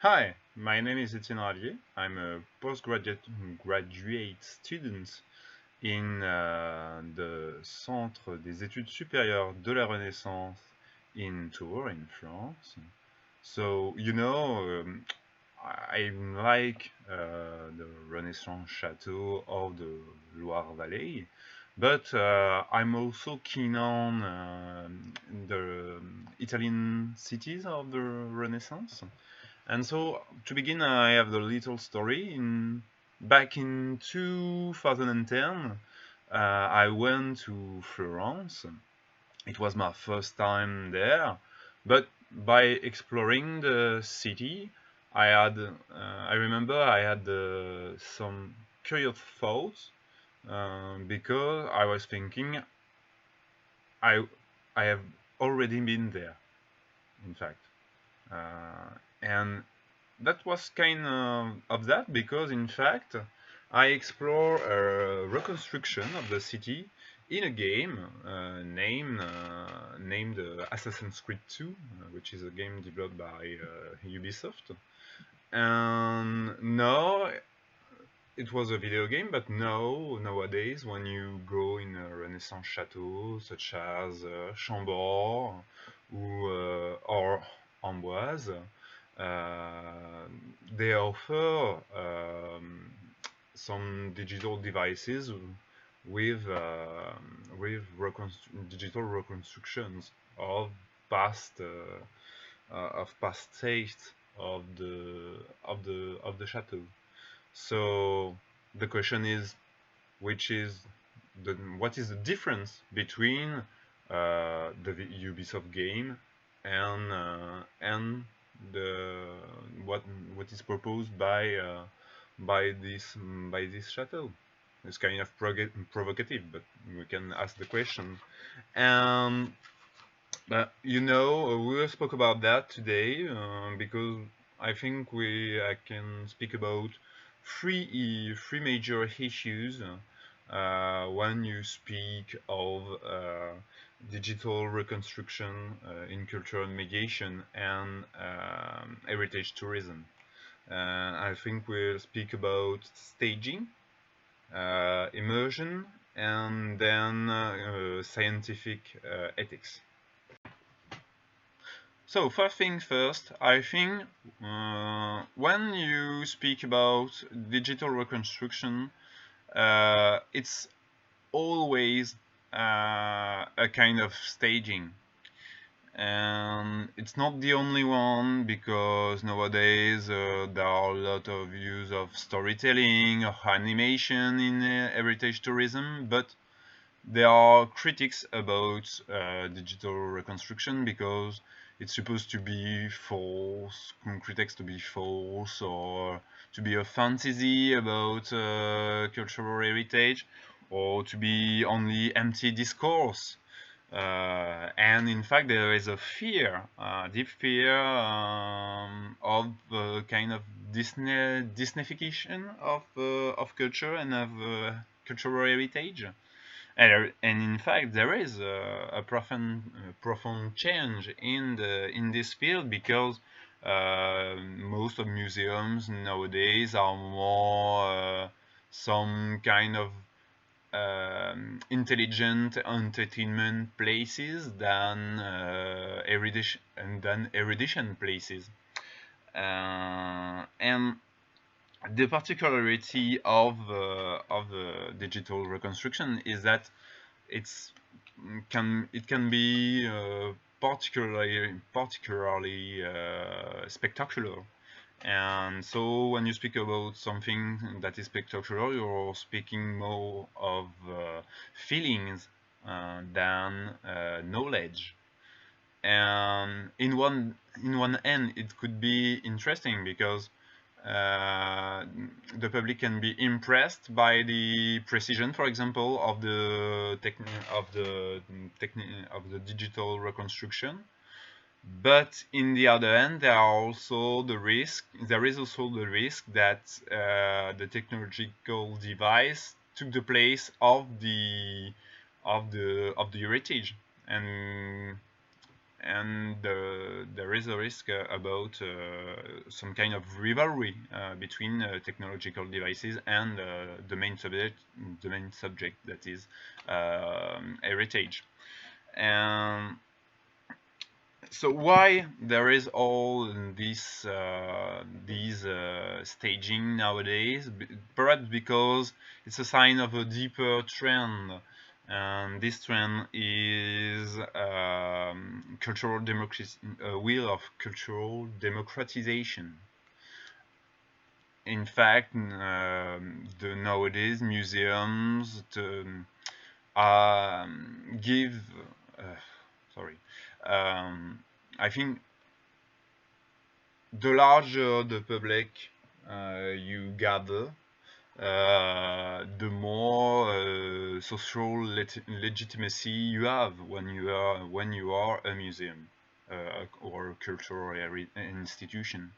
Hi, my name is Etienne. I'm a graduate student in the Centre des études supérieures de la Renaissance in Tours, in France. So, I like the Renaissance château of the Loire Valley, but I'm also keen on the Italian cities of the Renaissance. And so, to begin, I have the little story. Back in 2010, I went to Florence. It was my first time there, but by exploring the city, I remember I had some curious thoughts because I was thinking I I have already been there, in fact. And that was kind of that because in fact I explore a reconstruction of the city in a game named Assassin's Creed 2, which is a game developed by Ubisoft. And now it was a video game, but nowadays when you go in a Renaissance chateau such as Chambord or Amboise, they offer some digital devices with digital reconstructions of past past states of the chateau. So the question is, which is what is the difference between the Ubisoft game and the what is proposed by this chateau? It's kind of provocative, but we can ask the question. And we spoke about that today because I think I can speak about three major issues when you speak of digital reconstruction in culture and mediation and heritage tourism. I think we'll speak about staging, immersion, and then scientific ethics. So first things first, I think when you speak about digital reconstruction, it's always a kind of staging. And it's not the only one because nowadays there are a lot of use of storytelling or animation in heritage tourism, but there are critics about digital reconstruction because it's supposed to be false, critics to be false, or to be a fantasy about cultural heritage, or to be only empty discourse. And in fact, there is a fear, deep fear of kind of Disneyfication of culture and of cultural heritage. And in fact, there is a profound change in this field because most of museums nowadays are more some kind of intelligent entertainment places than erudition places. And the particularity of digital reconstruction is that it can be particularly spectacular. And so when you speak about something that is spectacular, you're speaking more of feelings than knowledge. And in one end, it could be interesting because the public can be impressed by the precision, for example, of the digital reconstruction. But in the other hand, there is also the risk that the technological device took the place of the heritage, and there is a risk about some kind of rivalry between technological devices and the main subject that is heritage. And so why there is all this these staging nowadays? Perhaps because it's a sign of a deeper trend, and this trend is cultural democracy, a will of cultural democratization. In fact, nowadays museums give sorry. I think the larger the public you gather, the more social legitimacy you have when you are a museum or a cultural institution.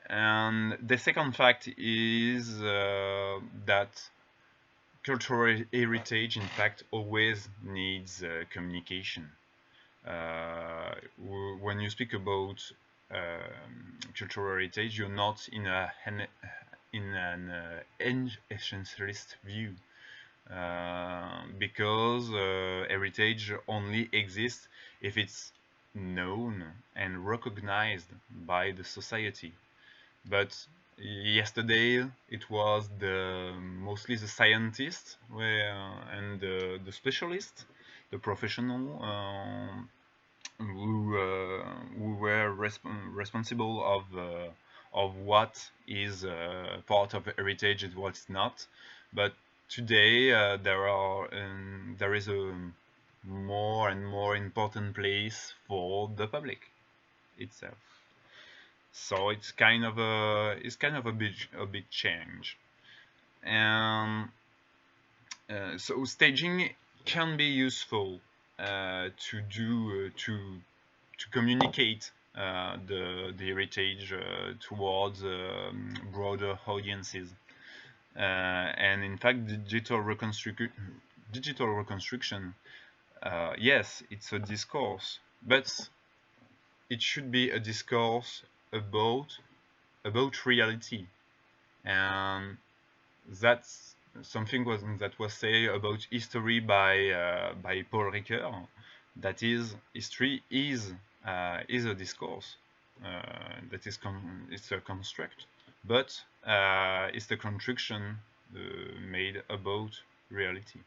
And the second fact is that cultural heritage, in fact, always needs communication. When you speak about cultural heritage, you're not in an essentialist view, because heritage only exists if it's known and recognized by the society. But yesterday it was mostly the scientists and the specialists, the professional, who were responsible of what is part of heritage and what's not. But today there is a more and more important place for the public itself. So it's kind of a big change. And so staging can be useful to communicate the heritage towards broader audiences. And in fact, digital reconstruction, yes, it's a discourse, but it should be a discourse about reality. And that's something that was said about history by Paul Ricoeur. That is, history is a discourse. That is it's a construct, but it's the construction made about reality.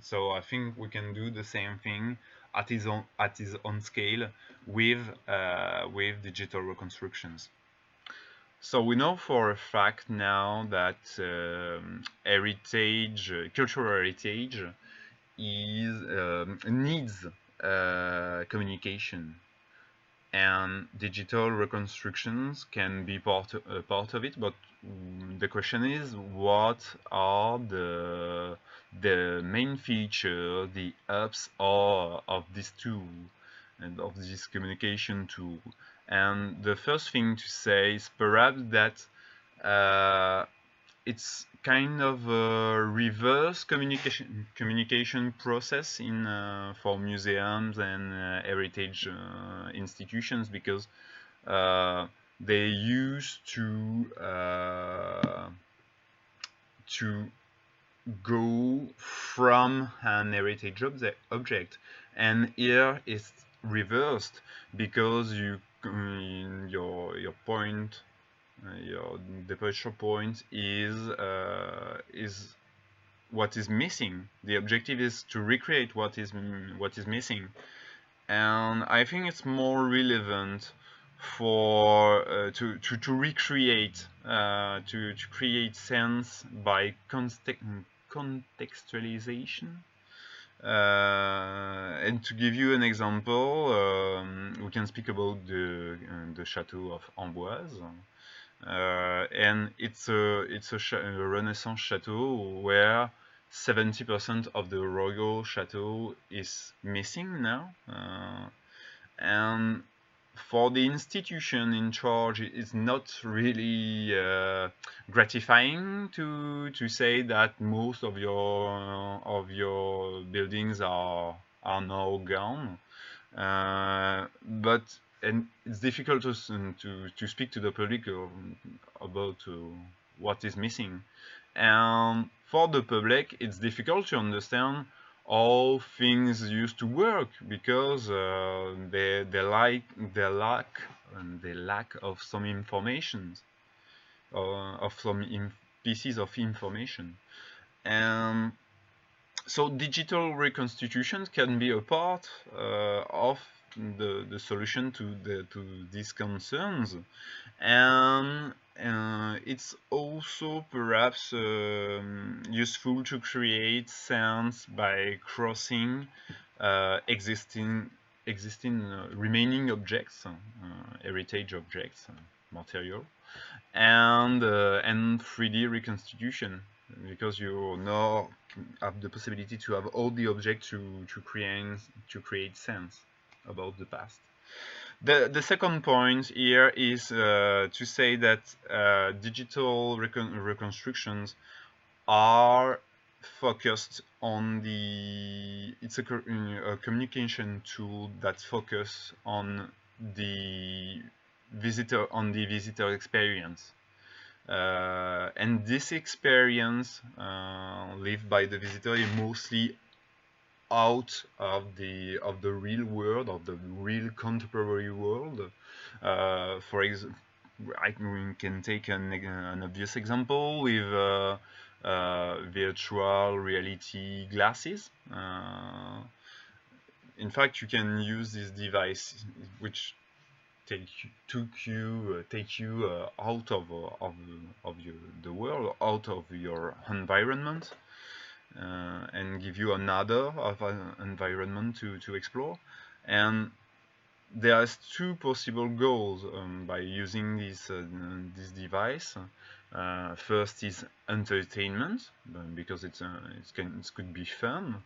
So I think we can do the same thing at his own scale with digital reconstructions. So we know for a fact now that cultural heritage needs communication, and digital reconstructions can be part of it. But the question is, what are the main features, the ups of this tool and of this communication tool? And the first thing to say is perhaps that it's kind of a reverse communication process for museums and heritage institutions, because they used to go from an heritage object, and here it's reversed, because your point, your departure point is what is missing. The objective is to recreate what is missing, and I think it's more relevant for to recreate, to create sense by contextualization. And to give you an example, we can speak about the château of Amboise, and it's a Renaissance château where 70% of the royal château is missing now, and for the institution in charge, it's not really gratifying to say that most of your buildings are now gone. but and it's difficult to speak to the public about what is missing. And for the public, it's difficult to understand how things used to work because they lack of some information, of some pieces of information. And so digital reconstitutions can be a part of the solution to these concerns, and it's also perhaps useful to create sense by crossing existing remaining objects, heritage objects, material, and 3D reconstitution, because you now have the possibility to have all the objects to create sense about the past. The second point here is to say that digital reconstructions are focused on it's a communication tool that focus on the visitor experience. And this experience lived by the visitor is mostly out of the real world, of the real contemporary world. For example, I can take an obvious example with virtual reality glasses. In fact, you can use this device, which take you out of the world, out of your environment, and give you another environment to explore. And there's two possible goals by using this device. First is entertainment, because it could be fun.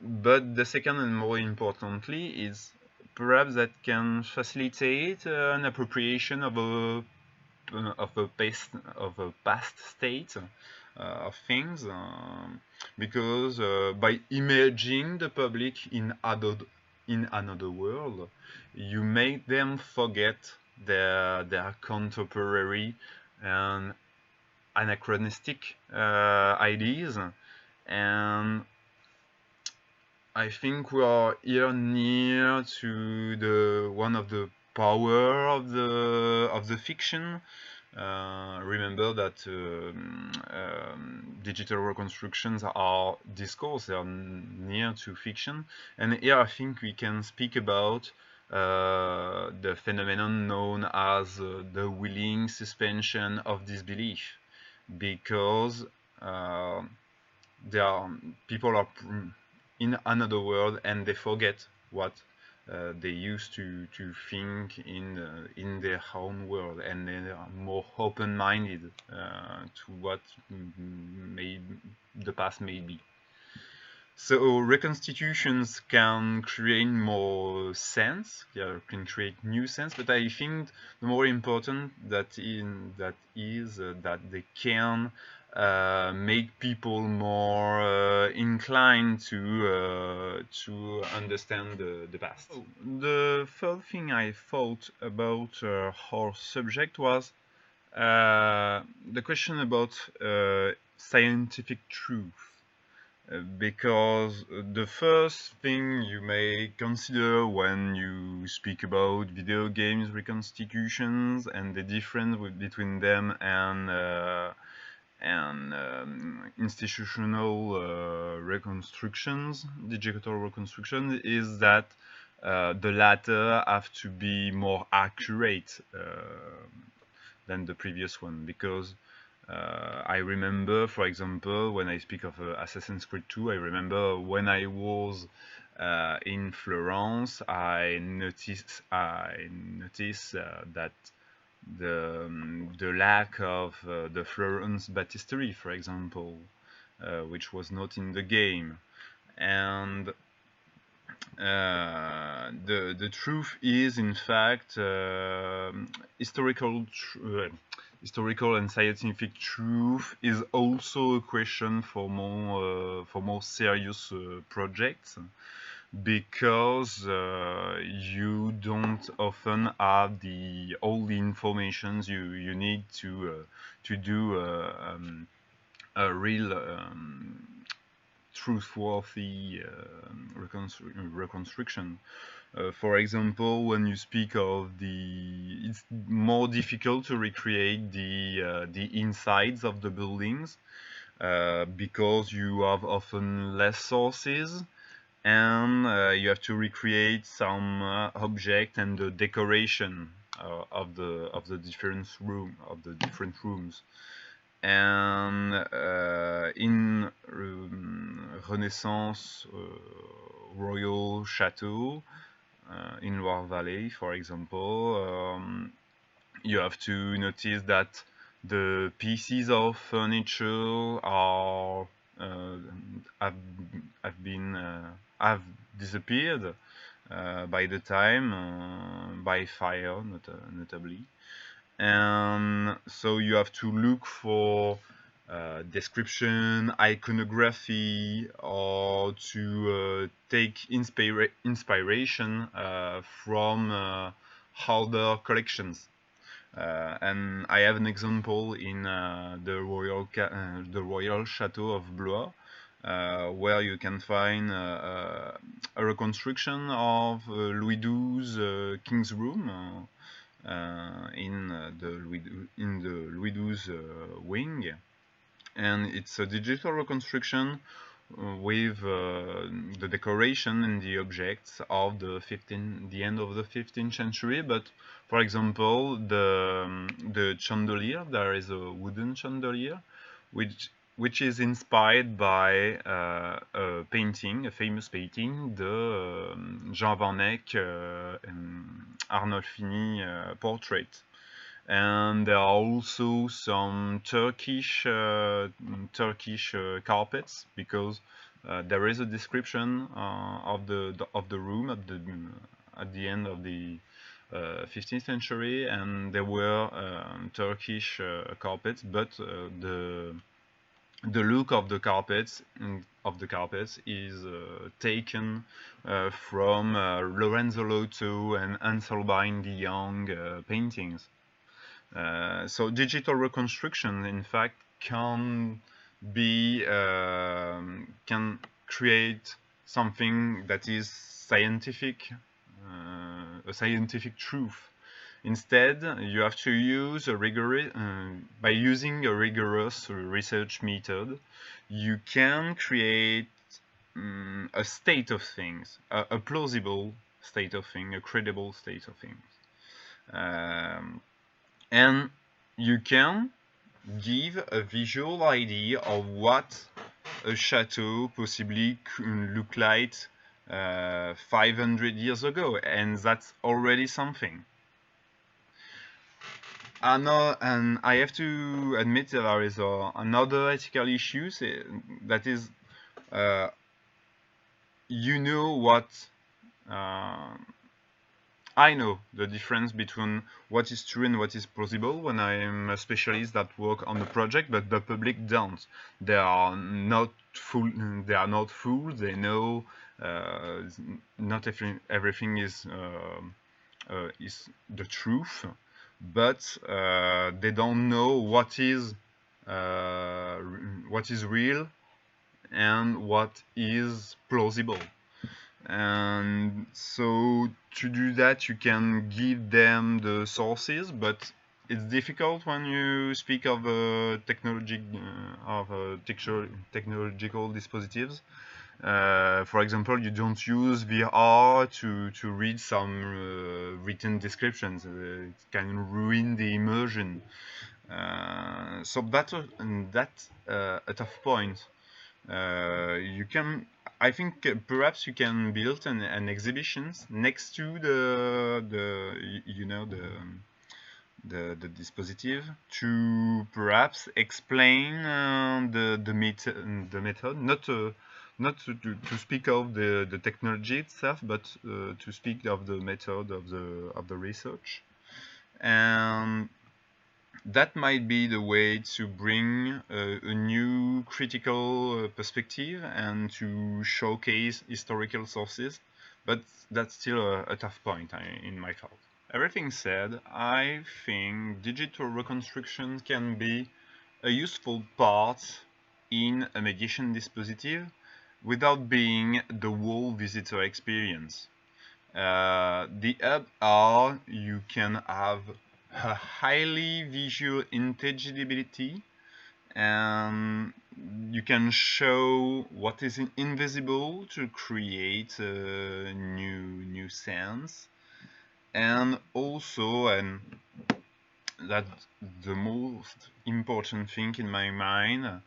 But the second, and more importantly, is perhaps that can facilitate an appropriation of a past state of things, because by imaging the public in another world, you make them forget their contemporary and anachronistic ideas. And I think we are here near to one of the power of the fiction. Remember that digital reconstructions are discourse, they are near to fiction, and here I think we can speak about the phenomenon known as the willing suspension of disbelief, because people are in another world and they forget what they used to think in their own world, and they are more open-minded to what the past may be. So reconstitutions can create more sense, can create new sense, but I think the more important that is that they can make people more inclined to understand the past. Oh. The third thing I thought about our subject was the question about scientific truth. Because the first thing you may consider when you speak about video games reconstitutions and the difference between them and institutional reconstructions, digital reconstruction, is that the latter have to be more accurate than the previous one, because I remember, for example, when I speak of Assassin's Creed 2, I remember when I was in Florence, I noticed that the lack of the Florence Baptistery, for example, which was not in the game, and the truth is, in fact, historical and scientific truth is also a question for more serious projects, because you don't often have all the informations you need to do a real truthworthy reconstruction. For example, when you speak of it's more difficult to recreate the insides of the buildings because you have often less sources, and you have to recreate some object and the decoration of the different rooms. And in Renaissance royal château in Loire Valley, for example, you have to notice that the pieces of furniture are have disappeared by the time by fire, notably. And so you have to look for description, iconography, or to take inspiration from older collections. And I have an example in the Royal Château of Blois, where you can find a reconstruction of Louis XII's King's Room in the Louis XII wing, and it's a digital reconstruction with the decoration and the objects of the end of the 15th century. But for example, the chandelier, there is a wooden chandelier which is inspired by a painting, a famous painting, the Jean Van Eyck and Arnolfini portrait. And there are also some Turkish carpets, because there is a description of the room at the end of the 15th century, and there were Turkish carpets, but the look of the carpets is taken from Lorenzo Lotto and Anselbine de Jong paintings. So digital reconstruction, in fact, can create something that is scientific, a scientific truth. Instead, you have to use by using a rigorous research method, you can create a state of things, a plausible state of things, a credible state of things. And you can give a visual idea of what a chateau possibly could look like 500 years ago, and that's already something. And I have to admit that there is another ethical issue, that is, you know what I know the difference between what is true and what is plausible when I am a specialist that work on the project, but the public don't. They are not fools. They know not everything is the truth, but they don't know what is real and what is plausible. And so to do that, you can give them the sources, but it's difficult when you speak of technological dispositives. For example, you don't use VR to read some written descriptions. It can ruin the immersion. So that's a tough point. I think perhaps you can build an exhibition next to the dispositive to perhaps explain the method, not to speak of the technology itself, but to speak of the method of the research. And that might be the way to bring a new critical perspective and to showcase historical sources, but that's still a tough point in my thought. Everything said, I think digital reconstruction can be a useful part in a mediation dispositive without being the whole visitor experience. The hub are you can have a highly visual intelligibility, and you can show what is invisible to create a new sense, and also, and that's the most important thing in my mind,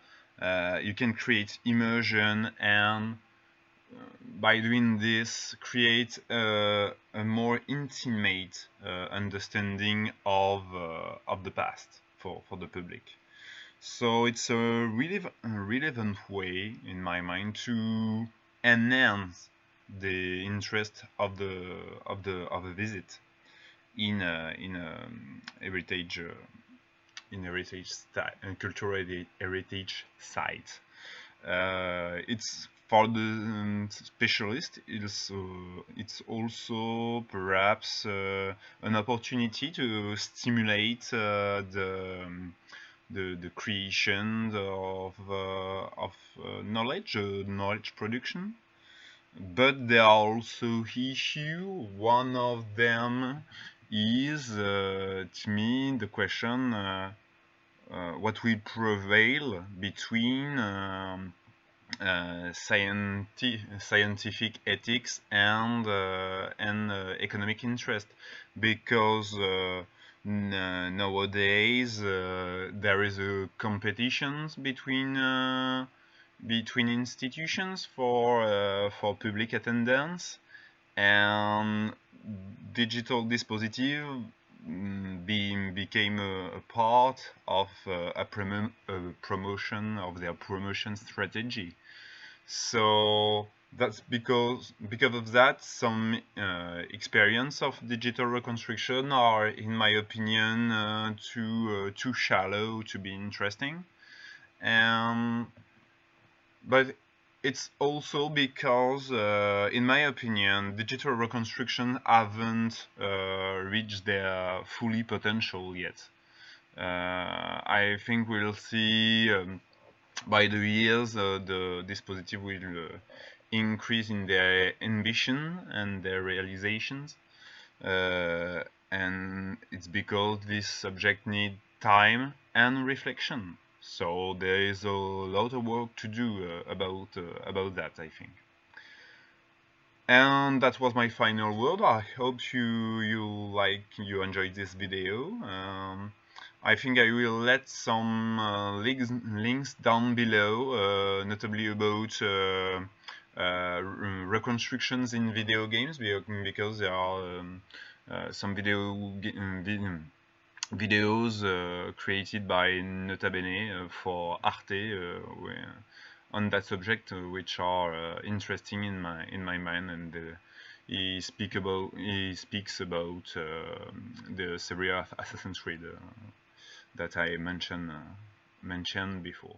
you can create immersion and by doing this create a more intimate understanding of the past for the public. So it's a relevant way in my mind to enhance the interest of a visit in a heritage cultural heritage site. It's for the specialist. It's also perhaps an opportunity to stimulate the creation of knowledge production. But there are also issues. One of them is, to me, the question: what will prevail between scientific ethics and economic interest? Because nowadays there is a competition between institutions for public attendance, and digital dispositive became a part of a promotion of their promotion strategy. So that's because of that, some experience of digital reconstruction are, in my opinion, too shallow to be interesting. But it's also because, in my opinion, digital reconstruction haven't reached their fully potential yet. I think we'll see by the years the dispositive will increase in their ambition and their realizations, and it's because this subject needs time and reflection. So there is a lot of work to do about that, I think. And that was my final word. I hope you enjoyed this video. I think I will let some links down below, notably about reconstructions in video games, because there are some videos created by Nota Bene for Arte on that subject, which are interesting in my mind, and he speaks about the series of Assassin's Creed that I mentioned before.